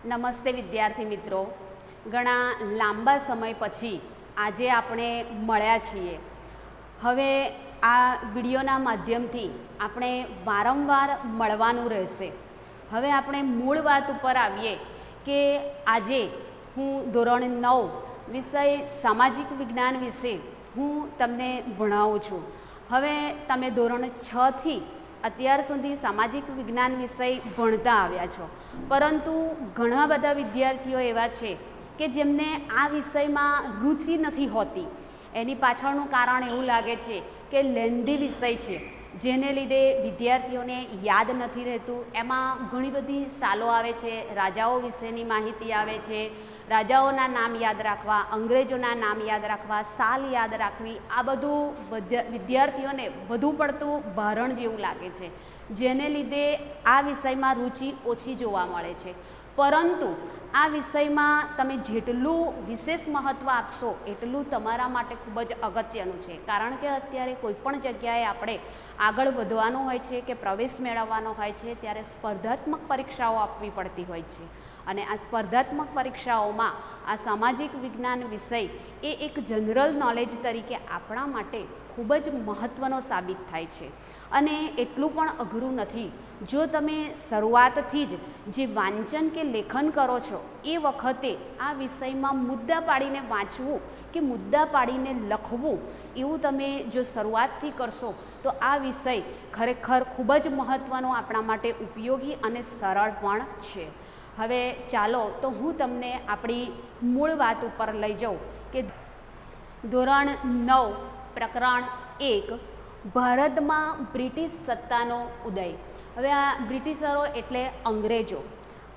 નમસ્તે વિદ્યાર્થી મિત્રો, ઘણા લાંબા સમય પછી આજે આપણે મળ્યા છીએ. હવે આ વિડીયોના માધ્યમથી આપણે વારંવાર મળવાનું રહેશે. હવે આપણે મૂળ વાત ઉપર આવીએ કે આજે હું ધોરણ 9 વિષય સામાજિક વિજ્ઞાન વિશે હું તમને ભણાવું છું. હવે તમે ધોરણ 6થી અત્યાર સુધી સામાજિક વિજ્ઞાન વિષય ભણતા આવ્યા છો, પરંતુ ઘણા બધા વિદ્યાર્થીઓ એવા છે કે જેમને આ વિષયમાં રુચિ નથી હોતી. એની પાછળનું કારણ એવું લાગે છે કે લેન્ધી વિષય છે, જેને લીધે વિદ્યાર્થીઓને યાદ નથી રહેતું. એમાં ઘણી બધી સાલો આવે છે, રાજાઓ વિશેની માહિતી આવે છે, રાજાઓના નામ યાદ રાખવા, અંગ્રેજોના નામ યાદ રાખવા, સાલ યાદ રાખવી, આ બધું વિદ્યાર્થીઓને વધુ પડતું ભારણ જેવું લાગે છે, જેને લીધે આ વિષયમાં રુચિ ઓછી જોવા મળે છે. પરંતુ આ વિષયમાં તમે જેટલું વિશેષ મહત્ત્વ આપશો એટલું તમારા માટે ખૂબ જ અગત્યનું છે. કારણ કે અત્યારે કોઈપણ જગ્યાએ આપણે આગળ વધવાનું હોય છે કે પ્રવેશ મેળવવાનો હોય છે ત્યારે સ્પર્ધાત્મક પરીક્ષાઓ આપવી પડતી હોય છે, અને આ સ્પર્ધાત્મક પરીક્ષાઓમાં આ સામાજિક વિજ્ઞાન વિષય એ એક જનરલ નોલેજ તરીકે આપણા માટે ખૂબ જ મહત્ત્વનો સાબિત થાય છે. અને એટલું પણ અઘરું નથી. જો તમે શરૂઆતથી જ જે વાંચન કે લેખન કરો છો એ વખતે આ વિષયમાં મુદ્દા પાડીને વાંચવું કે મુદ્દા પાડીને લખવું, એવું તમે જો શરૂઆતથી કરશો તો આ વિષય ખરેખર ખૂબ જ મહત્ત્વનો, આપણા માટે ઉપયોગી અને સરળ પણ છે. હવે ચાલો તો હું તમને આપણી મૂળ વાત ઉપર લઈ જાઉં કે ધોરણ 9 પ્રકરણ 1 ભારતમાં બ્રિટિશ સત્તાનો ઉદય. હવે આ બ્રિટિશરો એટલે અંગ્રેજો.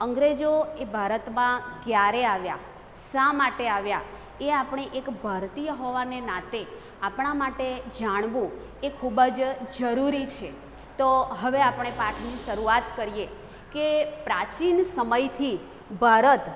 અંગ્રેજો એ ભારતમાં ક્યારે આવ્યા, શા માટે આવ્યા, એ આપણે એક ભારતીય હોવાને નાતે આપણા માટે જાણવું એ ખૂબ જ જરૂરી છે. તો હવે આપણે પાઠની શરૂઆત કરીએ કે પ્રાચીન સમયથી ભારત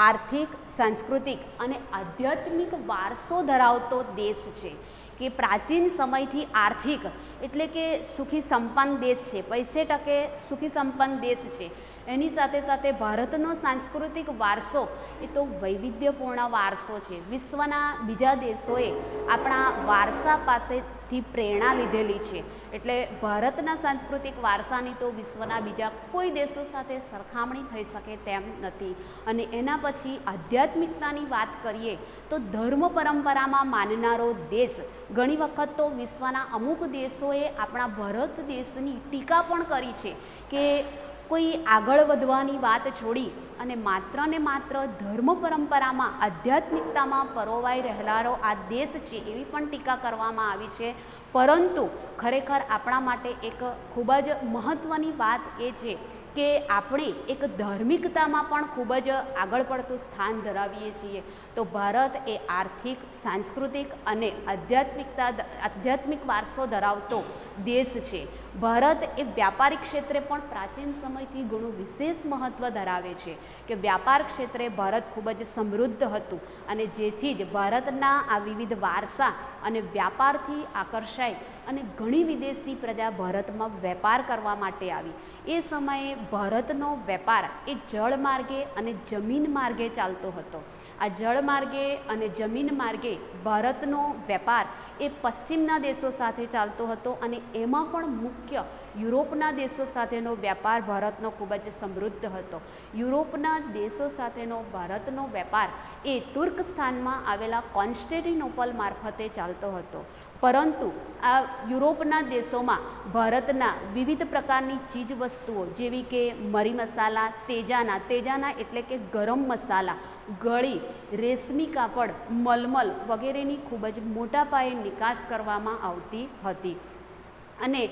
આર્થિક, સાંસ્કૃતિક અને આધ્યાત્મિક વારસો ધરાવતો દેશ છે. કે પ્રાચીન સમયથી આર્થિક એટલે કે સુખી સંપન્ન દેશ છે, પૈસે ટકે સુખી સંપન્ન દેશ છે. એની સાથે સાથે ભારતનો સાંસ્કૃતિક વારસો એ તો વૈવિધ્યપૂર્ણ વારસો છે. વિશ્વના બીજા દેશોએ આપણા વારસા પાસેથી પ્રેરણા લીધેલી છે. એટલે ભારતના સાંસ્કૃતિક વારસાની તો વિશ્વના બીજા કોઈ દેશો સાથે સરખામણી થઈ શકે તેમ નથી. અને એના પછી આધ્યાત્મિકતાની વાત કરીએ તો ધર્મ પરંપરામાં માનનારો દેશ. ઘણી વખત તો વિશ્વના અમુક દેશોએ આપણા ભારત દેશની ટીકા પણ કરી છે કે કોઈ આગળ વધવાની વાત છોડી અને માત્ર ને માત્ર ધર્મ પરંપરામાં, આધ્યાત્મિકતામાં પરોવાઈ રહેલારો આ દેશ છે, એવી પણ ટીકા કરવામાં આવી છે. પરંતુ ખરેખર આપણા માટે એક ખૂબ જ મહત્ત્વની વાત એ છે કે આપણે એક ધાર્મિકતામાં પણ ખૂબ જ આગળ પડતું સ્થાન ધરાવીએ છીએ. તો ભારત એ આર્થિક, સાંસ્કૃતિક અને આધ્યાત્મિક વારસો ધરાવતો દેશ છે. ભારત એ વ્યાપારિક ક્ષેત્રે પણ પ્રાચીન સમયથી ઘણું વિશેષ મહત્ત્વ ધરાવે છે કે વ્યાપાર ક્ષેત્રે ભારત ખૂબ જ સમૃદ્ધ હતું, અને જેથી જ ભારતના આ વિવિધ વારસા અને વ્યાપારથી આકર્ષાય અને ઘણી વિદેશી પ્રજા ભારતમાં વેપાર કરવા માટે આવી. એ સમયે ભારતનો વેપાર એ જળ માર્ગે અને જમીન માર્ગે ચાલતો હતો. આ જળ માર્ગે અને જમીન માર્ગે ભારતનો વેપાર એ પશ્ચિમના દેશો સાથે ચાલતો હતો, અને એમાં પણ મુખ્ય યુરોપના દેશો સાથેનો વ્યાપાર ભારતનો ખૂબ જ સમૃદ્ધ હતો. યુરોપના દેશો સાથેનો ભારતનો વેપાર એ તુર્કસ્તાનમાં આવેલા કોન્સ્ટેન્ટિનોપલ મારફતે ચાલતો હતો. પરંતુ આ યુરોપના દેશોમાં ભારતના વિવિધ પ્રકારની ચીજવસ્તુઓ જેવી કે મરી મસાલા, તેજાના એટલે કે ગરમ મસાલા, ગળી, રેશમી કાપડ, મલમલ વગેરેની ખૂબ જ મોટા પાયે નિકાસ કરવામાં આવતી હતી. અને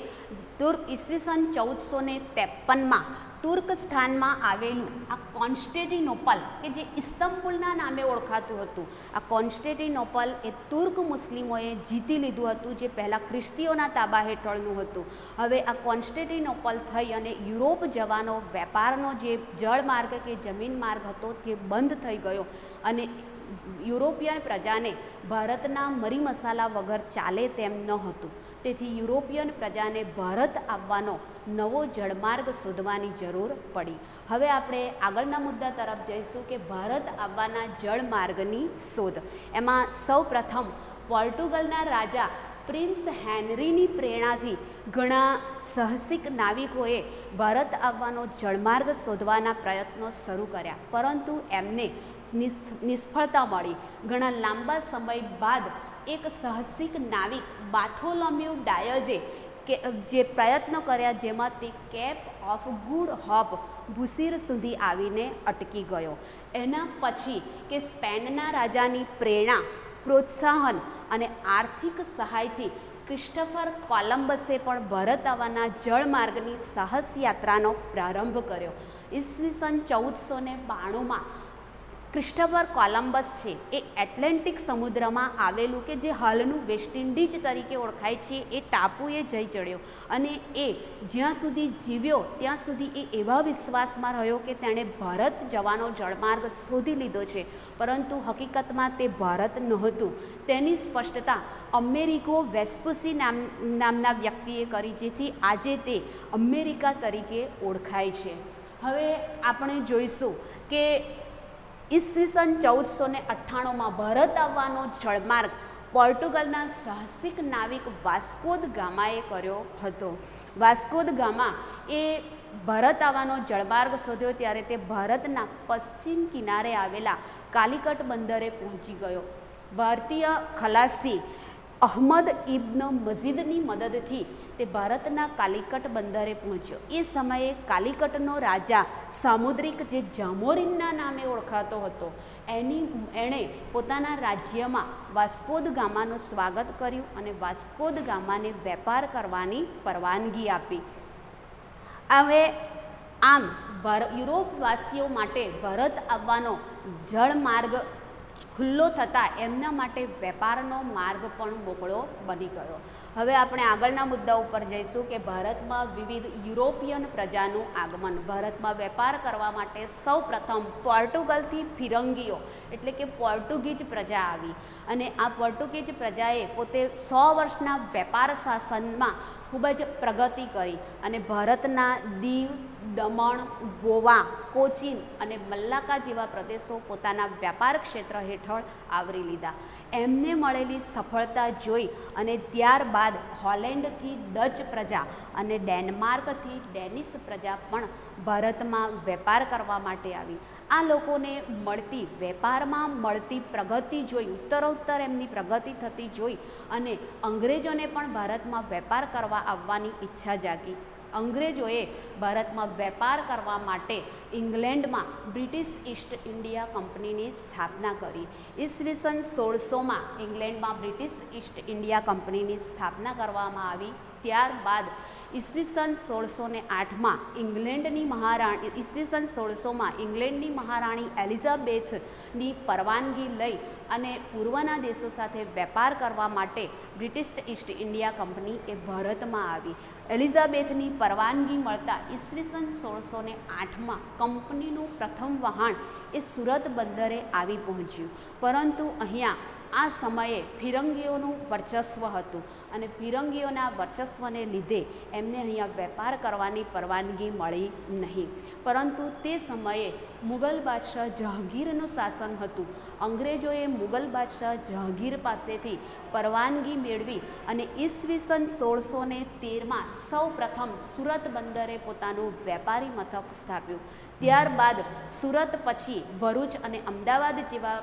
ઈસવીસન 1453માં તુર્કસ્તાનમાં આવેલું આ કોન્સ્ટેન્ટિનોપલ કે જે ઇસ્તંબુલના નામે ઓળખાતું હતું, આ કોન્સ્ટેન્ટિનોપલ એ તુર્ક મુસ્લિમોએ જીતી લીધું હતું, જે પહેલાં ખ્રિસ્તીઓના તાબા હેઠળનું હતું. હવે આ કોન્સ્ટેન્ટિનોપલ થઈ અને યુરોપ જવાનો વેપારનો જે જળ માર્ગ કે જમીન માર્ગ હતો તે બંધ થઈ ગયો, અને યુરોપિયન પ્રજાને ભારતના મરી મસાલા વગર ચાલે તેમ ન હતું. તેથી યુરોપિયન પ્રજાને ભારત આવવાનો નવો જળમાર્ગ શોધવાની જરૂર પડી. હવે આપણે આગળના મુદ્દા તરફ જઈશું કે ભારત આવવાના જળમાર્ગની શોધ. એમાં સૌ પ્રથમ પોર્ટુગલના રાજા પ્રિન્સ હેનરીની પ્રેરણાથી ઘણા સાહસિક નાવિકોએ ભારત આવવાનો જળમાર્ગ શોધવાના પ્રયત્નો શરૂ કર્યા, પરંતુ એમને નિષ્ફળતા મળી. ઘણા લાંબા સમય બાદ એક સાહસિક નાવિક બાર્થોલોમ્યુ ડાયજે જે પ્રયત્નો કર્યા, જેમાં તે કેપ ઓફ ગુડ હોપ બુસીર સુધી આવીને અટકી ગયો. એના પછી કે સ્પેનના રાજાની પ્રેરણા, પ્રોત્સાહન અને આર્થિક સહાયથી ક્રિસ્ટોફર કોલંબસે પણ ભારત આવવાના જળમાર્ગની સાહસ યાત્રાનો પ્રારંભ કર્યો. ઈસવીસન 1492માં ક્રિસ્ટોફર કોલંબસ છે એ એટલાન્ટિક સમુદ્રમાં આવેલું કે જે હાલનું વેસ્ટ ઇન્ડિઝ તરીકે ઓળખાય છે એ ટાપુએ જઈ ચડ્યો અને એ જ્યાં સુધી જીવ્યો ત્યાં સુધી એ એવા વિશ્વાસમાં રહ્યો કે તેણે ભારત જવાનો જળમાર્ગ શોધી લીધો છે, પરંતુ હકીકતમાં તે ભારત નહોતું. તેની સ્પષ્ટતા અમેરિકો વેસ્પુસી નામના વ્યક્તિએ કરી, જેથી આજે તે અમેરિકા તરીકે ઓળખાય છે. હવે આપણે જોઈશું કે ઈસવીસન 1498માં ભારત આવવાનો જળમાર્ગ પોર્ટુગલના સાહસિક નાવિક વાસ્કો દ ગામાએ કર્યો હતો. વાસ્કો દ ગામા એ ભારત આવવાનો જળમાર્ગ શોધ્યો ત્યારે તે ભારતના પશ્ચિમ કિનારે આવેલા કાલિકટ બંદરે પહોંચી ગયો. ભારતીય ખલાસી અહમદ ઇબ્ન મજીદની મદદથી તે ભારતના કાલિકટ બંદરે પહોંચ્યો. એ સમયે કાલિકટનો રાજા સામુદ્રિક જે જામોરિનના નામે ઓળખાતો હતો, એણે પોતાના રાજ્યમાં વાસ્કો દ ગામાનું સ્વાગત કર્યું અને વાસ્કો દ ગામાને વેપાર કરવાની પરવાનગી આપી. હવે આમ યુરોપવાસીઓ માટે ભારત આવવાનો જળમાર્ગ ખુલ્લો થતાં એમના માટે વેપારનો માર્ગ પણ મોકળો બની ગયો. હવે આપણે આગળના મુદ્દા ઉપર જઈશું કે ભારતમાં વિવિધ યુરોપિયન પ્રજાનું આગમન. ભારતમાં વેપાર કરવા માટે સૌ પ્રથમ પોર્ટુગલથી ફિરંગીઓ એટલે કે પોર્ટુગીઝ પ્રજા આવી અને આ પોર્ટુગીઝ પ્રજાએ પોતે 100 વર્ષના વેપાર શાસનમાં ખૂબ જ પ્રગતિ કરી અને ભારતના દીવ, દમણ, ગોવા, કોચીન અને મલ્લાકા જેવા પ્રદેશો પોતાના વ્યાપાર ક્ષેત્ર હેઠળ આવરી લીધા. એમને મળેલી સફળતા જોઈ અને ત્યારબાદ હોલેન્ડથી ડચ પ્રજા અને ડેનમાર્કથી ડેનિશ પ્રજા પણ ભારતમાં વેપાર કરવા માટે આવી. આ લોકોને મળતી વેપારમાં મળતી પ્રગતિ જોઈ, ઉત્તરોત્તર એમની પ્રગતિ થતી જોઈ અને અંગ્રેજોને પણ ભારતમાં વેપાર કરવા આવવાની ઈચ્છા જાગી. અંગ્રેજોએ ભારતમાં વેપાર કરવા માટે ઇંગ્લેન્ડમાં બ્રિટિશ ઈસ્ટ ઇન્ડિયા કંપનીની સ્થાપના કરી. ઈસવીસન 1600માં ઇંગ્લેન્ડમાં બ્રિટિશ ઈસ્ટ ઇન્ડિયા કંપનીની સ્થાપના કરવામાં આવી. ત્યારબાદ ઈસવીસન 1608માં ઈસવીસન 1600માં ઇંગ્લેન્ડની મહારાણી એલિઝાબેથની પરવાનગી લઈ અને પૂર્વના દેશો સાથે વેપાર કરવા માટે બ્રિટિશ ઈસ્ટ ઇન્ડિયા કંપની એ ભારતમાં આવી. એલિઝાબેથની પરવાનગી મળતા ઈસવીસન 1608માં કંપનીનું પ્રથમ વહાણ એ સુરત બંદરે આવી પહોંચ્યું, પરંતુ અહીંયા આ સમયે ફિરંગીઓનું વર્ચસ્વ હતું અને ફિરંગીઓના વર્ચસ્વને લીધે એમને અહીંયા વેપાર કરવાની પરવાનગી મળી નહીં. પરંતુ તે સમયે મુગલ બાદશાહ જહાંગીરનું શાસન હતું. અંગ્રેજોએ મુગલ બાદશાહ જહાંગીર પાસેથી પરવાનગી મેળવી અને ઈસવીસન 1613માં સૌ પ્રથમ સુરત બંદરે પોતાનું વેપારી મથક સ્થાપ્યું. ત્યારબાદ સુરત પછી ભરૂચ અને અમદાવાદ જેવા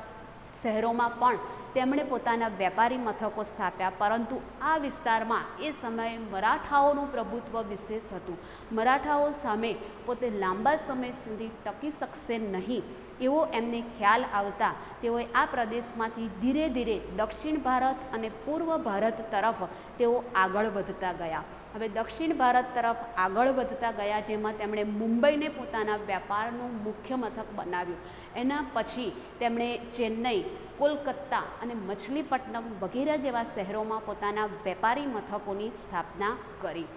શહેરોમાં પણ તેમણે પોતાના વેપારી મથકો સ્થાપ્યા, પરંતુ આ વિસ્તારમાં એ સમયે મરાઠાઓનું પ્રભુત્વ વિશેષ હતું. મરાઠાઓ સામે પોતે લાંબા સમય સુધી ટકી શકશે નહીં એવો એમને ખ્યાલ આવતા તેઓએ આ પ્રદેશમાંથી ધીરે ધીરે દક્ષિણ ભારત અને પૂર્વ ભારત તરફ તેઓ આગળ વધતા ગયા. હવે દક્ષિણ ભારત તરફ આગળ વધતા ગયા, જેમાં તેમણે મુંબઈને પોતાના વેપારનું મુખ્ય મથક બનાવ્યું. એના પછી તેમણે ચેન્નઈ, કોલકાતા અને મછલીપટ્ટનમ વગેરે જેવા શહેરોમાં પોતાના વેપારી મથકોની સ્થાપના કરી.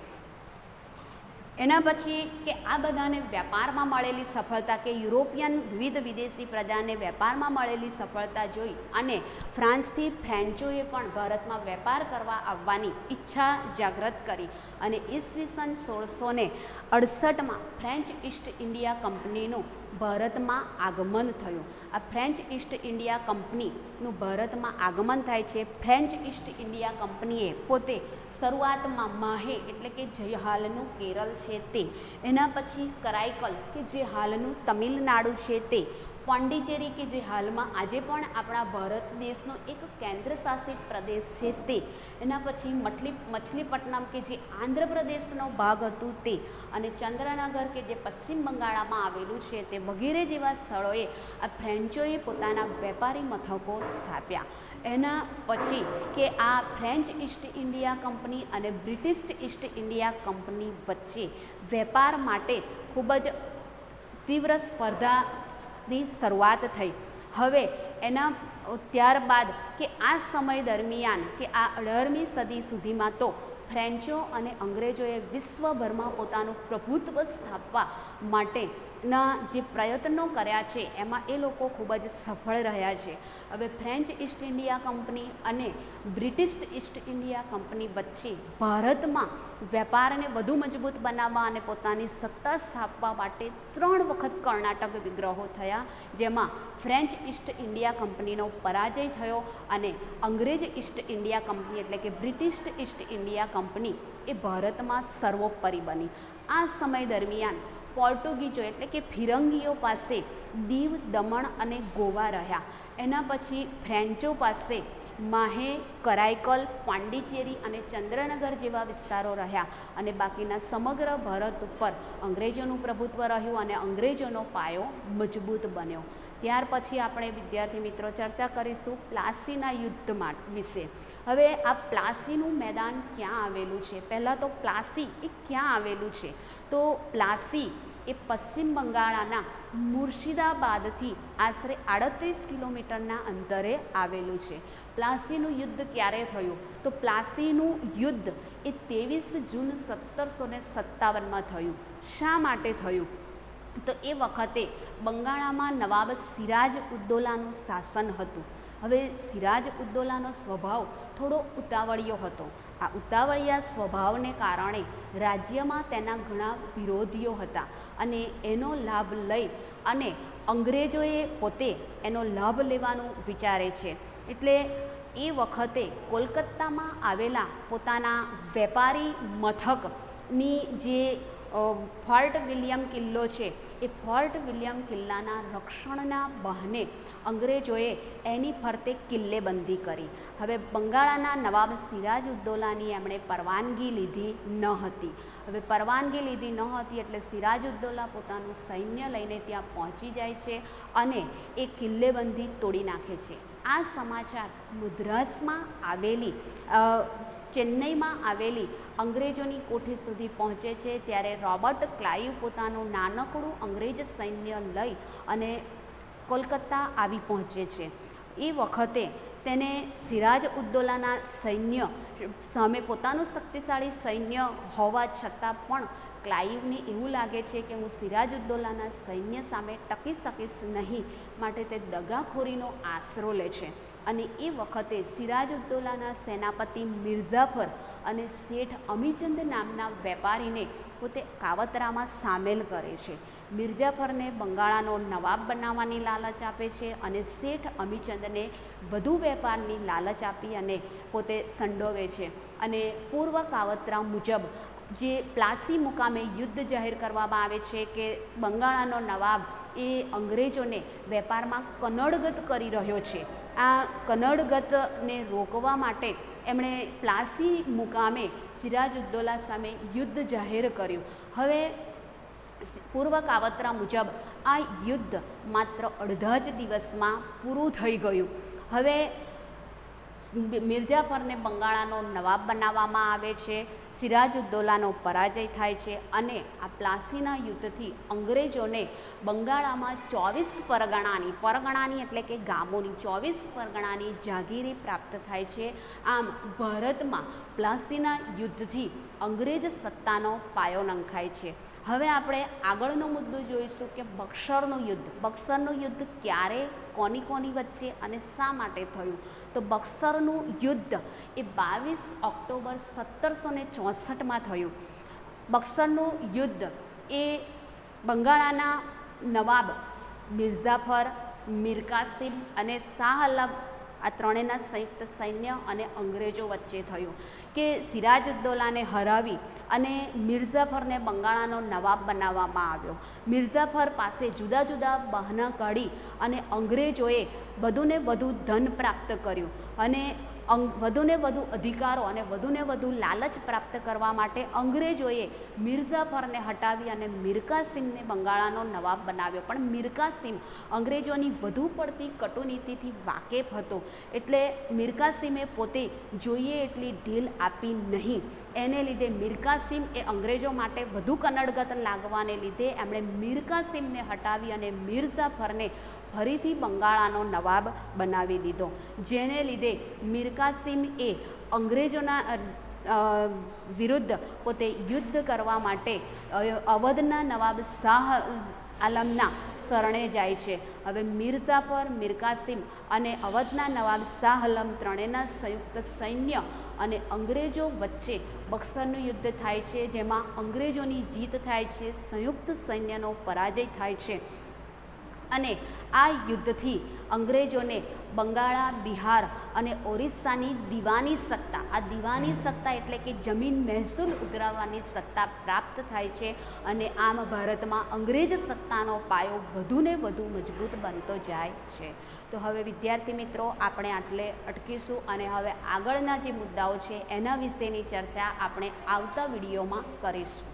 એના પછી કે આ બધાને વેપારમાં મળેલી સફળતા કે યુરોપિયન વિવિધ વિદેશી પ્રજાને વેપારમાં મળેલી સફળતા જોઈ અને ફ્રાન્સથી ફ્રેન્ચોએ પણ ભારતમાં વેપાર કરવા આવવાની ઈચ્છા જાગૃત કરી અને ઈસવીસન 1668માં ફ્રેન્ચ ઈસ્ટ ઇન્ડિયા કંપનીનું ભારતમાં આગમન થયું. આ ફ્રેન્ચ ઈસ્ટ ઇન્ડિયા કંપનીનું ભારતમાં આગમન થાય છે. ફ્રેન્ચ ઈસ્ટ ઇન્ડિયા કંપનીએ પોતે શરૂઆતમાં માહે એટલે કે જે હાલનું કેરળ છે તે, એના પછી કરાઈકલ કે જે હાલનું તમિલનાડુ છે તે, પોંડિચેરી કે જે હાલમાં આજે પણ આપણા ભારત દેશનો એક કેન્દ્ર શાસિત પ્રદેશ છે તે, એના પછી મછલીપટ્ટનમ કે જે આંધ્રપ્રદેશનો ભાગ હતું તે, અને ચંદ્રનગર કે જે પશ્ચિમ બંગાળમાં આવેલું છે તે વગેરે જેવા સ્થળોએ આ ફ્રેન્ચોએ પોતાના વેપારી મથકો સ્થાપ્યા. એના પછી કે આ ફ્રેન્ચ ઈસ્ટ ઇન્ડિયા કંપની અને બ્રિટિશ ઈસ્ટ ઇન્ડિયા કંપની વચ્ચે વેપાર માટે ખૂબ જ તીવ્ર સ્પર્ધાની શરૂઆત થઈ. હવે એના ત્યારબાદ કે આ સમય દરમિયાન કે આ 18મી સદી સુધીમાં તો ફ્રેન્ચો અને અંગ્રેજોએ વિશ્વભરમાં પોતાનું પ્રભુત્વ સ્થાપવા માટેના જે પ્રયત્નો કર્યા છે એમાં એ લોકો ખૂબ જ સફળ રહ્યા છે. હવે ફ્રેન્ચ ઈસ્ટ ઇન્ડિયા કંપની અને બ્રિટિશ ઈસ્ટ ઇન્ડિયા કંપની વચ્ચે ભારતમાં વેપારને વધુ મજબૂત બનાવવા અને પોતાની સત્તા સ્થાપવા માટે 3 વખત કર્ણાટક વિગ્રહો થયા, જેમાં ફ્રેન્ચ ઈસ્ટ ઇન્ડિયા કંપનીનો પરાજય થયો અને અંગ્રેજ ઈસ્ટ ઇન્ડિયા કંપની એટલે કે બ્રિટિશ ઈસ્ટ ઇન્ડિયા કંપની એ ભારતમાં સર્વોપરી બની. આ સમય દરમિયાન પોર્ટુગીઝો એટલે કે ફિરંગીઓ પાસે દીવ, દમણ અને ગોવા રહ્યા. એના પછી ફ્રેન્ચો પાસે માહે, કરાઈકલ, પોંડિચેરી અને ચંદ્રનગર જેવા વિસ્તારો રહ્યા અને બાકીના સમગ્ર ભારત ઉપર અંગ્રેજોનું પ્રભુત્વ રહ્યું અને અંગ્રેજોનો પાયો મજબૂત બન્યો. ત્યાર પછી આપણે વિદ્યાર્થી મિત્રો ચર્ચા કરીશું પ્લાસીના યુદ્ધ વિશે. હવે આ પ્લાસીનું મેદાન ક્યાં આવેલું છે? પહેલાં તો પ્લાસી એ ક્યાં આવેલું છે? તો પ્લાસી એ પશ્ચિમ બંગાળના મુર્શિદાબાદથી આશરે 38 કિલોમીટરના અંતરે આવેલું છે. પ્લાસીનું યુદ્ધ ક્યારે થયું? તો પ્લાસીનું યુદ્ધ એ 23 જૂન 1757માં થયું. શા માટે થયું? તો એ વખતે બંગાળામાં નવાબ સિરાજ ઉદ્દૌલાનું શાસન હતું. હવે સિરાજ ઉદ્દૌલાનો સ્વભાવ થોડો ઉતાવળિયો હતો. આ ઉતાવળિયા સ્વભાવને કારણે રાજ્યમાં તેના ઘણા વિરોધીઓ હતા અને એનો લાભ લઈ અને અંગ્રેજોએ પોતે એનો લાભ લેવાનું વિચારે છે. એટલે એ વખતે કોલકાતામાં આવેલા પોતાના વેપારી મથકની જે ફોર્ટ વિલિયમ કિલ્લો છે એ ફોર્ટ વિલિયમ કિલ્લાના રક્ષણના બહાને અંગ્રેજોએ એની ફરતે કિલ્લેબંધી કરી. હવે બંગાળાના નવાબ સિરાજ ઉદ્દૌલાની એમણે પરવાનગી લીધી ન હતી. હવે પરવાનગી લીધી ન હતી એટલે સિરાજ ઉદ્દૌલા પોતાનું સૈન્ય લઈને ત્યાં પહોંચી જાય છે અને એ કિલ્લેબંધી તોડી નાખે છે. આ સમાચાર મદ્રાસમાં આવેલી ચેન્નઈમાં આવેલી અંગ્રેજોની કોઠી સુધી પહોંચે છે. ત્યારે રોબર્ટ ક્લાઇવ પોતાનું નાનકડું અંગ્રેજ સૈન્ય લઈ અને કોલકાતા આવી પહોંચે છે. એ વખતે તેને સિરાજ ઉદ્દૌલાના સૈન્ય સામે પોતાનું શક્તિશાળી સૈન્ય હોવા છતાં પણ ક્લાઇવને એવું લાગે છે કે હું સિરાજ ઉદ્દૌલાના સૈન્ય સામે ટકી શકીશ નહીં, માટે તે દગાખોરીનો આશરો લે છે. અને એ વખતે સિરાજ ઉદ્દૌલાના સેનાપતિ મિર્ઝાફર અને શેઠ અમીચંદ નામના વેપારીને પોતે કાવતરામાં સામેલ કરે છે. મિર્ઝાફરને બંગાળાનો નવાબ બનાવવાની લાલચ આપે છે અને શેઠ અમીચંદને વધુ વેપારની લાલચ આપી અને પોતે સંડોવે છે. અને પૂર્વ કાવતરા મુજબ જે પ્લાસી મુકામે યુદ્ધ જાહેર કરવામાં આવે છે કે બંગાળાનો નવાબ એ અંગ્રેજોને વેપારમાં કનડગત કરી રહ્યો છે. આ કનડગતને રોકવા માટે એમણે પ્લાસી મુકામે સિરાજ ઉદ્દૌલા સામે યુદ્ધ જાહેર કર્યું. હવે પૂર્વ કાવતરા મુજબ આ યુદ્ધ માત્ર અડધા જ દિવસમાં પૂરું થઈ ગયું. હવે મિર્ઝાફરને બંગાળાનો નવાબ બનાવવામાં આવે છે. સિરાજુદ્દૌલાનો પરાજય થાય છે અને આ પ્લાસીના યુદ્ધથી અંગ્રેજોને બંગાળામાં 24 પરગણાની એટલે કે ગામોની 24 પરગણાની જાગીરી પ્રાપ્ત થાય છે. આમ ભારતમાં પ્લાસીના યુદ્ધથી અંગ્રેજ સત્તાનો પાયો નંખાય છે. હવે આપણે આગળનો મુદ્દો જોઈશું કે બક્સરનું યુદ્ધ. બક્સરનું યુદ્ધ ક્યારે, કોની વચ્ચે અને શા માટે થયું? તો બક્સરનું યુદ્ધ એ 22 ઓક્ટોબર 1764માં થયું. બક્સરનું યુદ્ધ એ બંગાળાના નવાબ મિર્ઝાફર, મીર કાસિમ અને શાહ આલમ આ ત્રણેયના સંયુક્ત સૈન્ય અને અંગ્રેજો વચ્ચે થયું કે સિરાજુદ્દૌલાને હરાવી અને મિર્ઝાફરને બંગાળાનો નવાબ બનાવવામાં આવ્યો. મિર્ઝાફર પાસે જુદા જુદા બહાના કાઢી અને અંગ્રેજોએ વધુને વધુ ધન પ્રાપ્ત કર્યું અને વધુને વધુ અધિકારો અને વધુને વધુ લાલચ પ્રાપ્ત કરવા માટે અંગ્રેજોએ મિર્ઝાફરને હટાવી અને મીર કાસિમને બંગાળાનો નવાબ બનાવ્યો. પણ મીર કાસિમ અંગ્રેજોની વધુ પડતી કટુનીતિથી વાકેફ હતો એટલે મીર કાસિમે પોતે જોઈએ એટલી ઢીલ આપી નહીં. એને લીધે મીર કાસિમ એ અંગ્રેજો માટે વધુ કનડગત લાગવાને લીધે એમણે મીર કાસિમને હટાવી અને મિર્ઝાફરને ફરીથી બંગાળાનો નવાબ બનાવી દીધો. જેને લીધે મીર કાસિમ એ અંગ્રેજોના વિરુદ્ધ પોતે યુદ્ધ કરવા માટે અવધના નવાબ શાહ આલમના શરણે જાય છે. હવે મિર્ઝાફર, મીર કાસિમ અને અવધના નવાબ શાહ આલમ ત્રણેયના સંયુક્ત સૈન્ય અને અંગ્રેજો વચ્ચે બક્સરનું યુદ્ધ થાય છે, જેમાં અંગ્રેજોની જીત થાય છે, સંયુક્ત સૈન્યનો પરાજય થાય છે અને આ યુદ્ધથી અંગ્રેજોને બંગાળા, બિહાર અને ઓરિસ્સાની દીવાની સત્તા, આ દીવાની સત્તા એટલે કે જમીન મહેસૂલ ઉઘરાવવાની સત્તા પ્રાપ્ત થાય છે અને આમ ભારતમાં અંગ્રેજ સત્તાનો પાયો વધુને વધુ મજબૂત બનતો જાય છે. તો હવે વિદ્યાર્થી મિત્રો આપણે આટલે અટકીશું અને હવે આગળના જે મુદ્દાઓ છે એના વિશેની ચર્ચા આપણે આવતા વિડીયોમાં કરીશું.